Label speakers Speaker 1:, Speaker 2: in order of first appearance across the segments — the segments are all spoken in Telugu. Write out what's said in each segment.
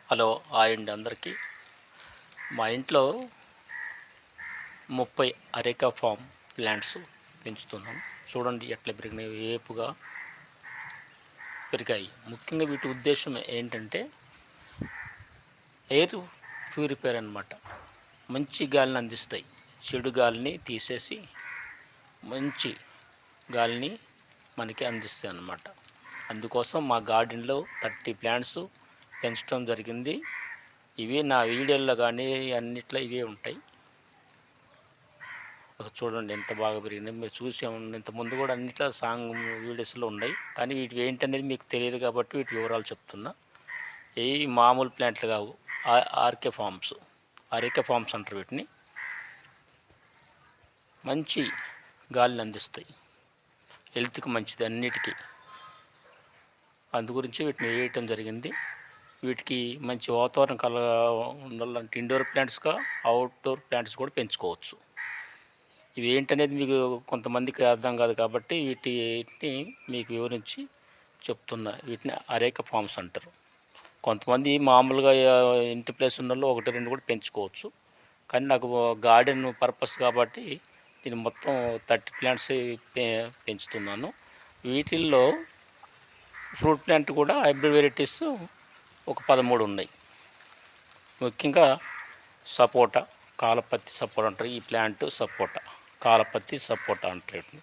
Speaker 1: హలో హాయ్ అండి అందరికీ. మా ఇంట్లో 30 అరేకా ఫామ్ ప్లాంట్స్ పెంచుతున్నాం. చూడండి ఎట్లా పెరిగినాయి, ఏపుగా పెరిగాయి. ముఖ్యంగా వీటి ఉద్దేశం ఏంటంటే ఎయిర్ ప్యూరిఫైయర్ అన్నమాట. మంచి గాలిని అందిస్తాయి. చెడు గాలిని తీసేసి మంచి గాలిని మనకి అందిస్తాయి అన్నమాట. అందుకోసం మా గార్డెన్లో 30 ప్లాంట్స్ పెంచడం జరిగింది. ఇవి నా వీడియోల్లో కానీ అన్నిట్లో ఇవే ఉంటాయి. చూడండి ఎంత బాగా పెరిగినాయి. మీరు చూసే ఇంతకుముందు కూడా అన్నిట్లో సాంగ్ వీడియోస్లో ఉన్నాయి, కానీ వీటి ఏంటనేది మీకు తెలియదు కాబట్టి వీటి వివరాలు చెప్తున్నా. ఇవి మామూలు ప్లాంట్లు కావు, ఆర్కే ఫామ్స్, అరేకా ఫామ్స్ అంటారు వీటిని. మంచి గాలిని అందిస్తాయి, హెల్త్కి మంచిది అన్నిటికీ. అందు గురించి వీటిని వేయటం జరిగింది. వీటికి మంచి వాతావరణం ఉండాలంటే ఇండోర్ ప్లాంట్స్గా అవుట్డోర్ ప్లాంట్స్ కూడా పెంచుకోవచ్చు. ఇవి ఏంటనేది మీకు కొంతమందికి అర్థం కాదు కాబట్టి వీటిని మీకు వివరించి చెప్తున్నా. వీటిని అరేకా ఫామ్స్ అంటారు. కొంతమంది మామూలుగా ఇంటి ప్లేస్ ఉన్న వాళ్ళు 1-2 కూడా పెంచుకోవచ్చు, కానీ నాకు గార్డెన్ పర్పస్ కాబట్టి నేను మొత్తం 30 ప్లాంట్స్ పెంచుతున్నాను. వీటిల్లో ఫ్రూట్ ప్లాంట్ కూడా హైబ్రిడ్ వెరైటీస్ ఒక 13 ఉన్నాయి. ముఖ్యంగా సపోటా, కాలపత్తి సపోటా అంటారు. ఈ ప్లాంట్ సపోటా, కాలపత్తి సపోటా అంటారు.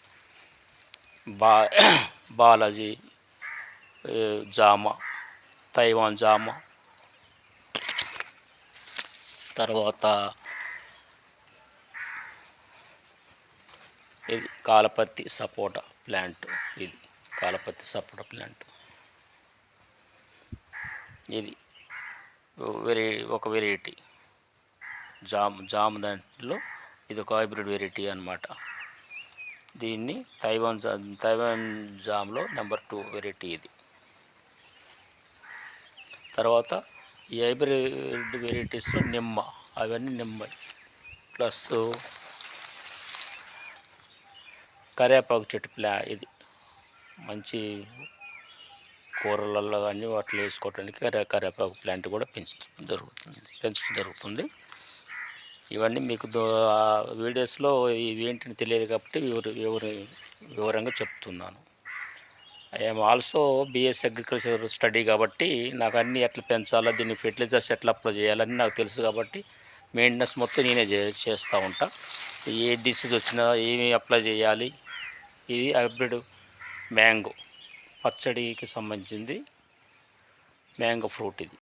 Speaker 1: బాలాజీ జామ, తైవాన్ జామ, తర్వాత ఇది కాలపత్తి సపోటా ప్లాంట్. ఇది కాలపత్తి సపోటా ప్లాంట్. ఇది ఒక వెరైటీ జామ్ దాంట్లో ఇది ఒక హైబ్రిడ్ వెరైటీ అన్నమాట. దీన్ని తైవాన్ జామ్లో నెంబర్ 2 వెరైటీ ఇది. తర్వాత ఈ హైబ్రిడ్ వెరైటీస్లో నిమ్మ, అవన్నీ నిమ్మ ప్లస్ కరివేపాకు చెట్టు ఇది మంచి కూరలలో కానీ వాటిలో వేసుకోవడానికి కరివేపాకు ప్లాంట్ కూడా పెంచడం జరుగుతుంది. ఇవన్నీ మీకు వీడియోస్లో ఇవేంటిని తెలియదు కాబట్టి వివరంగా చెప్తున్నాను. I'm also BS agriculture study కాబట్టి నాకు అన్నీ ఎట్లా పెంచాలో, దీన్ని ఫెర్టిలైజర్స్ ఎట్లా అప్లై చేయాలని నాకు తెలుసు కాబట్టి మెయింటెనెన్స్ మొత్తం నేనే చేస్తూ ఉంటా. ఏ డిసీజ్ వచ్చినా ఏమి అప్లై చేయాలి. ఇది హైబ్రిడ్ మ్యాంగో, పచ్చడికి సంబంధించింది మ్యాంగో ఫ్రూట్ ఇది.